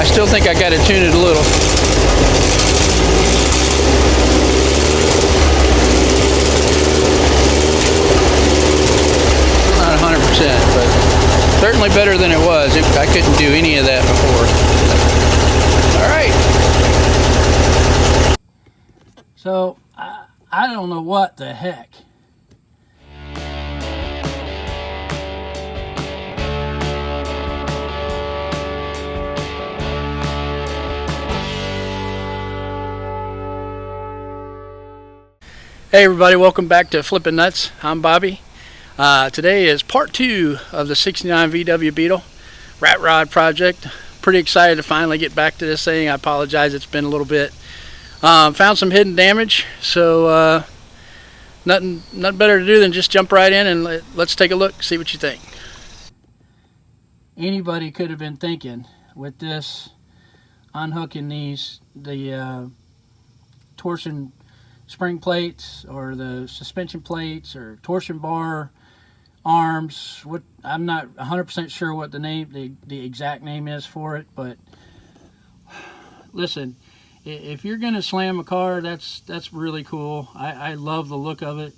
I still think I got to tune it a little. Not 100%, but certainly better than it was. I couldn't do any of that before. All right. So I don't know what the heck. Hey everybody, welcome back to Flippin' Nuts. I'm Bobby. Today is part 2 of the 69 VW Beetle rat rod project. Pretty excited to finally get back to this thing. I apologize, it's been a little bit. Found some hidden damage, so nothing better to do than just jump right in and let's take a look, see what you think. Anybody could have been thinking with this unhooking the torsion spring plates or the suspension plates or torsion bar arms. I'm not 100% sure what the exact name is for it, but listen, if you're gonna slam a car, that's really cool. I love the look of it,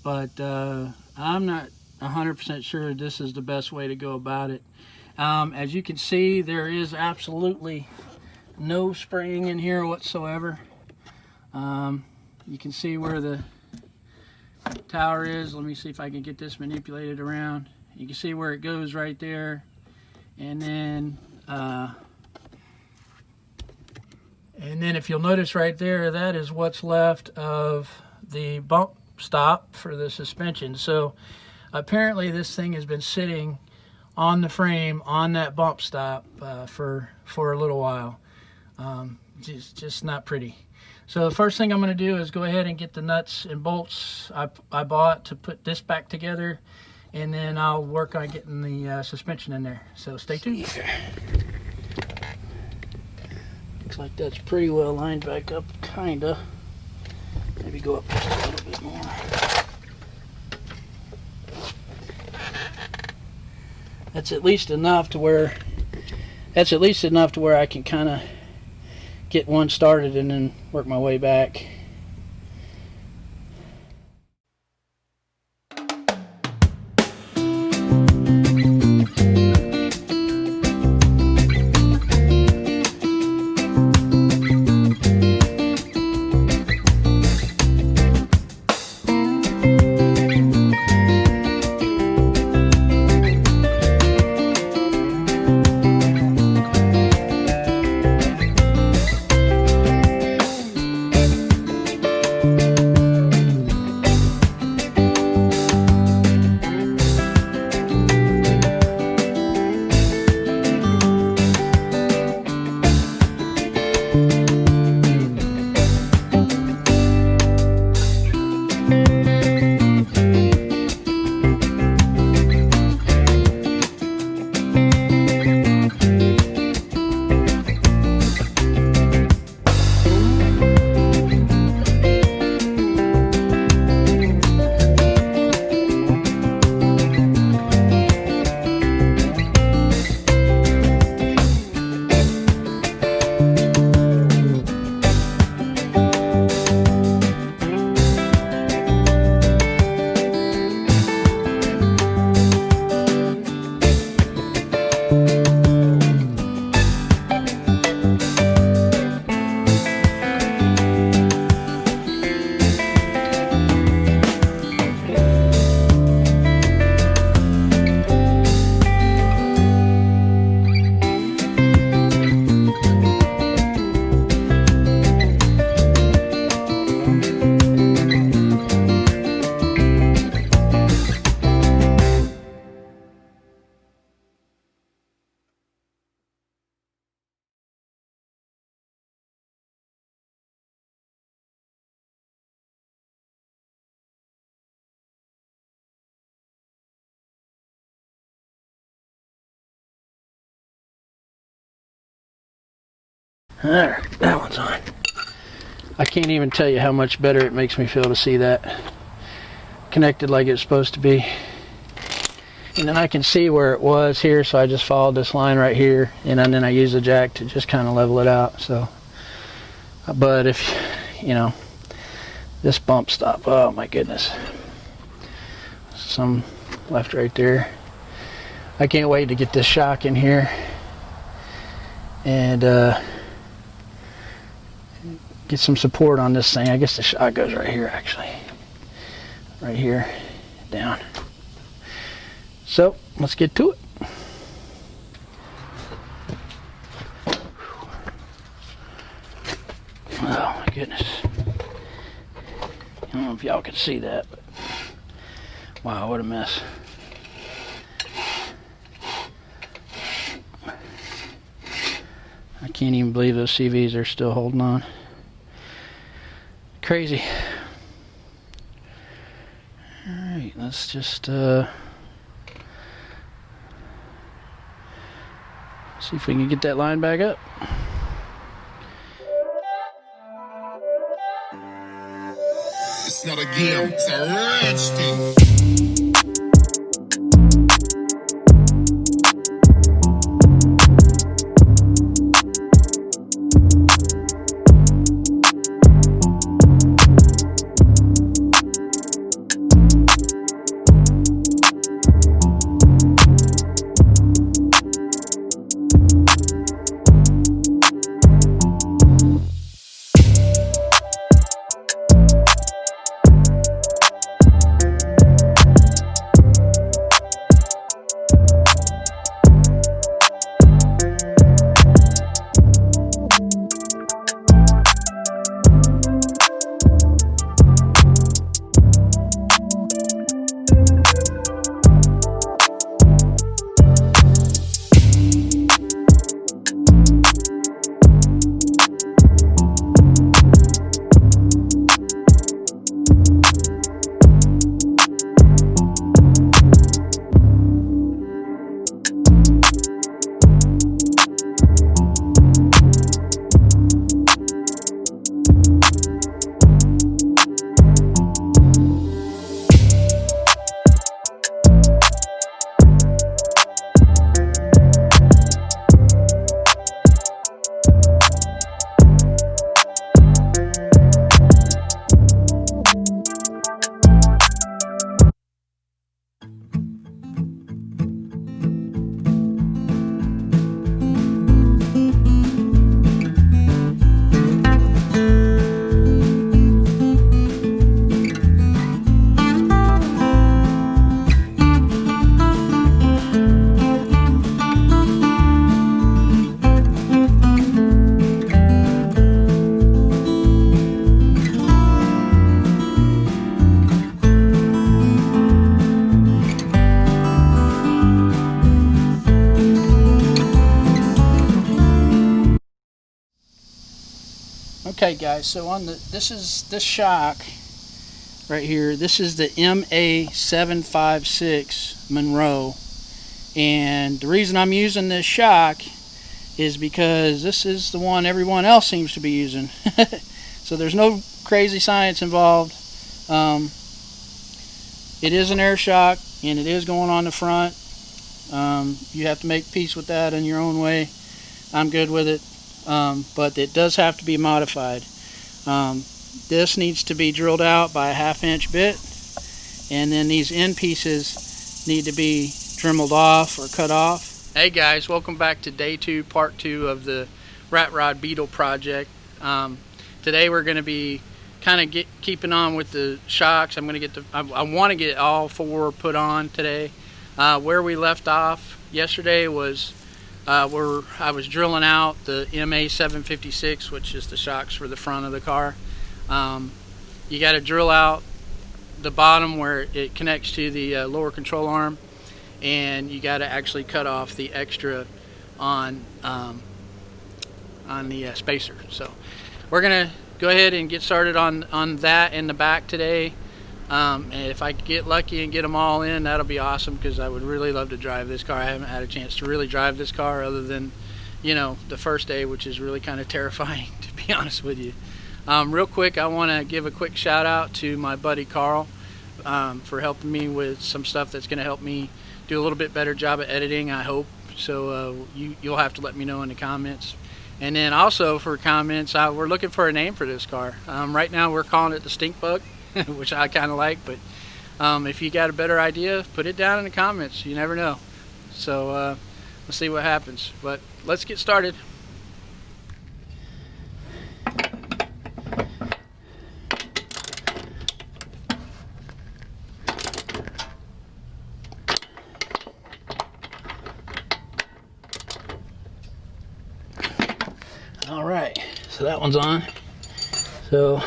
but I'm not 100% sure this is the best way to go about it. As you can see, there is absolutely no spring in here whatsoever. You can see where the tower is. Let me see if I can get this manipulated around. You can see where it goes right there, and then if you'll notice right there, that is what's left of the bump stop for the suspension. So apparently this thing has been sitting on the frame on that bump stop for a little while. Just not pretty. So the first thing I'm going to do is go ahead and get the nuts and bolts I bought to put this back together, and then I'll work on getting the suspension in there. So stay tuned. Looks like that's pretty well lined back up, kinda. Maybe go up just a little bit more. That's at least enough to where I can kind of get one started and then work my way back. Alright, that one's on. I can't even tell you how much better it makes me feel to see that connected like it's supposed to be. And then I can see where it was here, so I just followed this line right here, and then I use the jack to just kind of level it out. So, but if, you know, this bump stop, oh my goodness, some left right there. I can't wait to get this shock in here and get some support on this thing. I guess the shock goes right here, actually, right here, down. So let's get to it. Oh my goodness. I don't know if y'all can see that, but wow, what a mess. I can't even believe those CVs are still holding on. Crazy. Alright, let's just see if we can get that line back up. It's not a game, it's a rich thing. Okay guys, so on this shock right here, this is the MA756 Monroe, and the reason I'm using this shock is because this is the one everyone else seems to be using. So there's no crazy science involved. It is an air shock and it is going on the front. You have to make peace with that in your own way. I'm good with it. But it does have to be modified. This needs to be drilled out by a 1/2 inch bit, and then these end pieces need to be dremeled off or cut off. Hey guys, welcome back to day 2, part 2 of the Rat Rod Beetle project. Today we're going to be kind of keeping on with the shocks. I want to get all 4 put on today. Where we left off yesterday was where I was drilling out the MA756, which is the shocks for the front of the car. You got to drill out the bottom where it connects to the lower control arm, and you got to actually cut off the extra on the spacer. So we're gonna go ahead and get started on that in the back today. And if I get lucky and get them all in, that'll be awesome, because I would really love to drive this car. I haven't had a chance to really drive this car other than, you know, the first day, which is really kind of terrifying, to be honest with you. Real quick, I want to give a quick shout out to my buddy Carl for helping me with some stuff that's going to help me do a little bit better job of editing, I hope. So you'll have to let me know in the comments. And then also for comments, we're looking for a name for this car. Right now we're calling it the Stink Bug, which I kind of like, but if you got a better idea, put it down in the comments. You never know. So let's see what happens. But let's get started. All right, so that one's on. So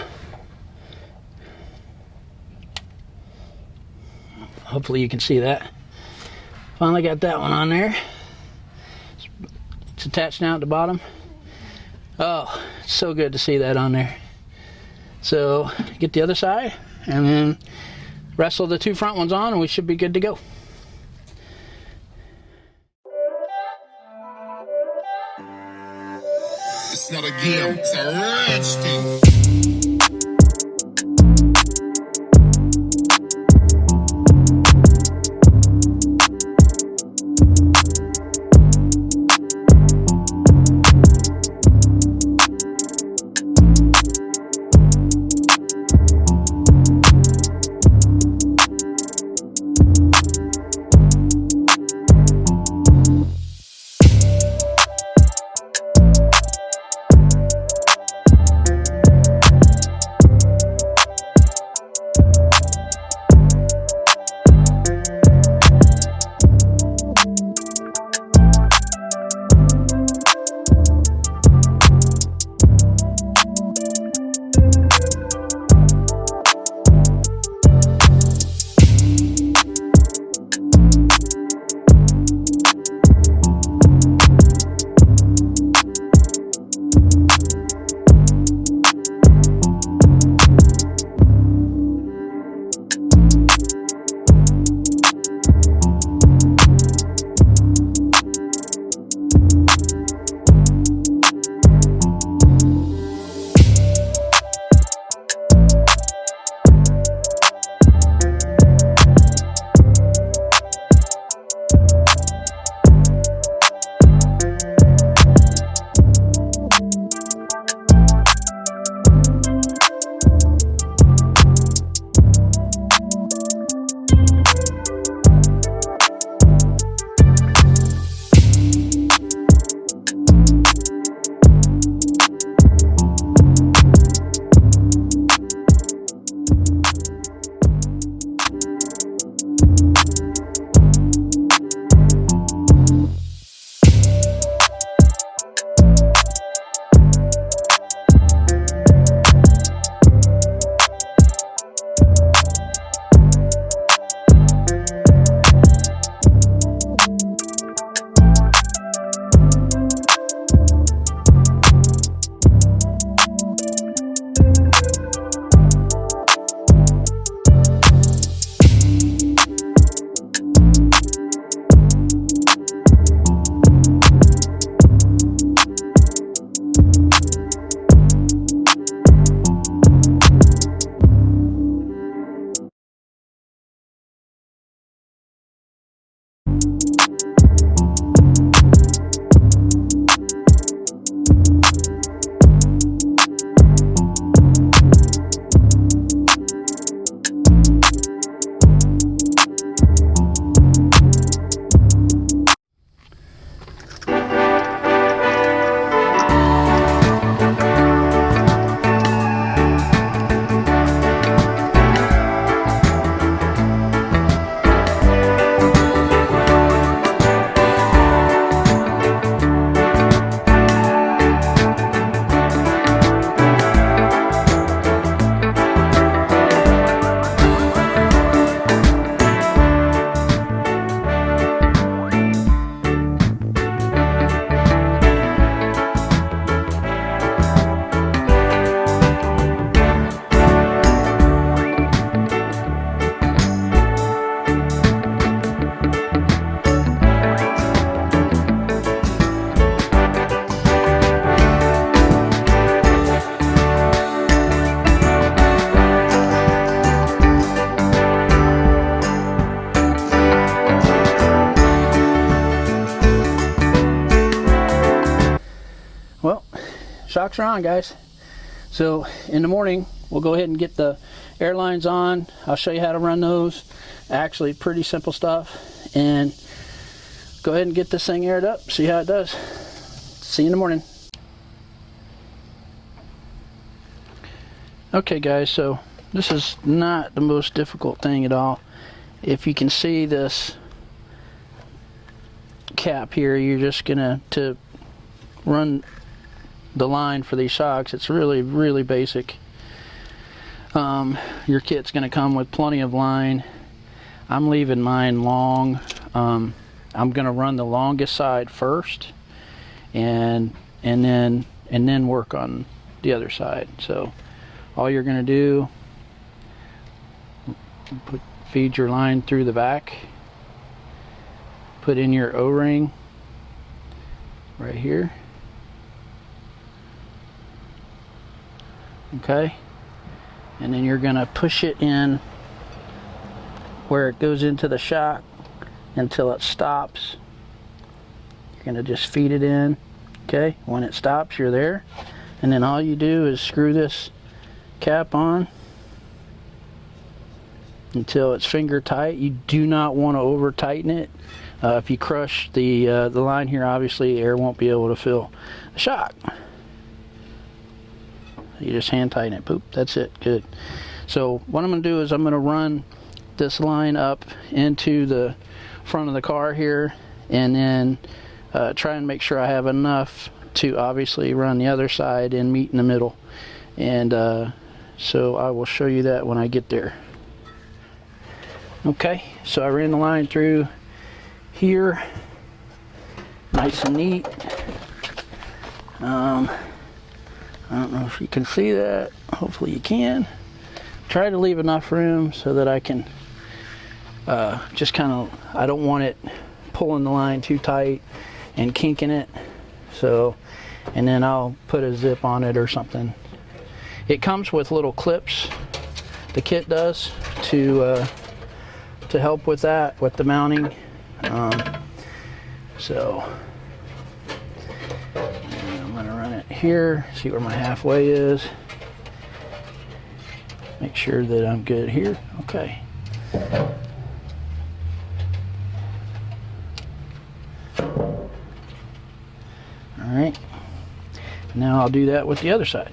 hopefully you can see that. Finally got that one on there. It's attached now at the bottom. Oh, it's so good to see that on there. So get the other side and then wrestle the two front ones on and we should be good to go. It's not a game, it's a rich thing. shocks are on, guys. So in the morning, we'll go ahead and get the air lines on. I'll show you how to run those. Actually, pretty simple stuff. And go ahead and get this thing aired up, see how it does. See you in the morning. Okay guys, so this is not the most difficult thing at all. If you can see this cap here, you're just gonna to run the line for these shocks. It's really basic. Your kit's gonna come with plenty of line. I'm leaving mine long. I'm gonna run the longest side first, and then work on the other side. So all you're gonna do, feed your line through the back, put in your O-ring right here. Okay, and then you're gonna push it in where it goes into the shock until it stops. You're gonna just feed it in. Okay, when it stops, you're there, and then all you do is screw this cap on until it's finger tight. You do not want to over tighten it. If you crush the line here, obviously air won't be able to fill the shock. You just hand tighten it. Poop, that's it. Good. So what I'm going to do is I'm going to run this line up into the front of the car here, and then try and make sure I have enough to obviously run the other side and meet in the middle. And so I will show you that when I get there. Okay, so I ran the line through here, nice and neat. I don't know if you can see that. Hopefully you can. Try to leave enough room so that I can just kind of, I don't want it pulling the line too tight and kinking it. So, and then I'll put a zip on it or something. It comes with little clips, the kit does, to help with that, with the mounting. So I'm gonna run it here, see where my halfway is, make sure that I'm good here. Okay. All right, now I'll do that with the other side.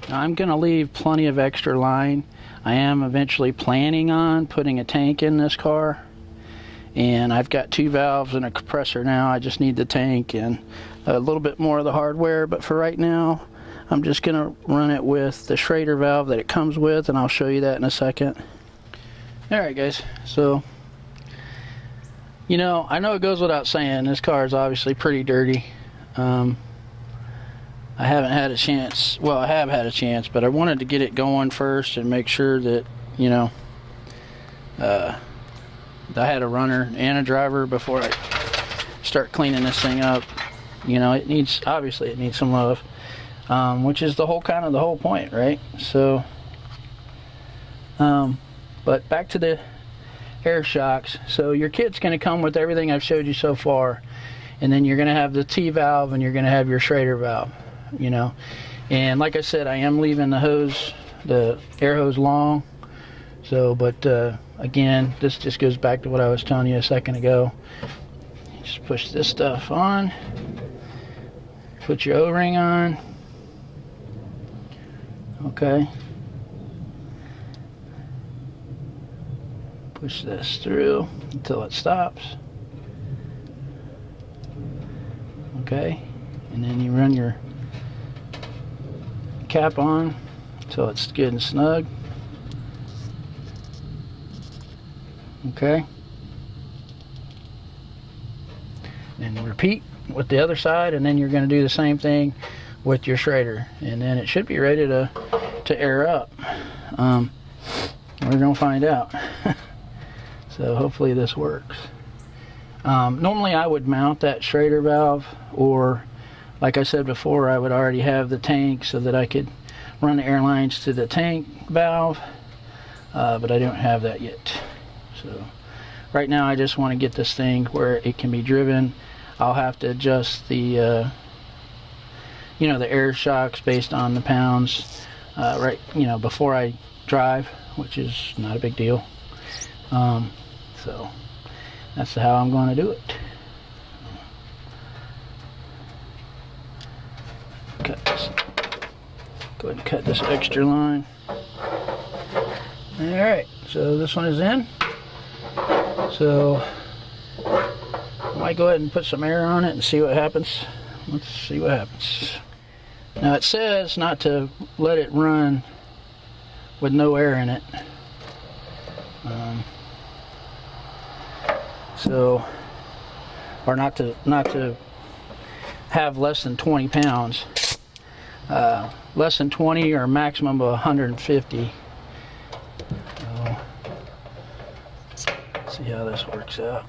Now I'm gonna leave plenty of extra line. I am eventually planning on putting a tank in this car, and I've got 2 valves and a compressor now. I just need the tank and a little bit more of the hardware, but for right now I'm just gonna run it with the Schrader valve that it comes with, and I'll show you that in a second. Alright guys, so you know, I know it goes without saying, this car is obviously pretty dirty. I haven't had a chance, well I have had a chance, but I wanted to get it going first and make sure that, you know, I had a runner and a driver before I start cleaning this thing up. You know, it needs, obviously it needs some love, which is the whole point, right? So but back to the air shocks. So your kit's going to come with everything I've showed you so far, and then you're going to have the T valve and you're going to have your Schrader valve, you know. And like I said, I am leaving the hose, the air hose, long. So, but again, this just goes back to what I was telling you a second ago. Just push this stuff on, put your O-ring on. Okay, push this through until it stops. Okay, and then you run your cap on until it's good and snug. Okay, and repeat with the other side, and then you're going to do the same thing with your Schrader, and then it should be ready to air up. We're going to find out. So hopefully this works. Normally I would mount that Schrader valve, or like I said before, I would already have the tank so that I could run the air lines to the tank valve, but I don't have that yet. So right now I just want to get this thing where it can be driven. I'll have to adjust the you know, the air shocks based on the pounds, right, you know, before I drive, which is not a big deal. So that's how I'm going to do it. Cut this. Go ahead and cut this extra line. Alright, so this one is in. So I might go ahead and put some air on it and see what happens. Let's see what happens. Now it says not to let it run with no air in it. Or not to have less than 20 pounds. Less than 20 or a maximum of 150. So, let's see how this works out.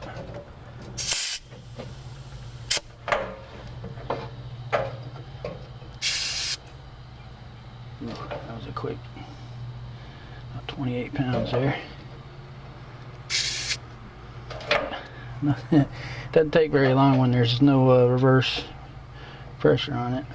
Ooh, that was a quick 28 pounds there. Doesn't take very long when there's no reverse pressure on it.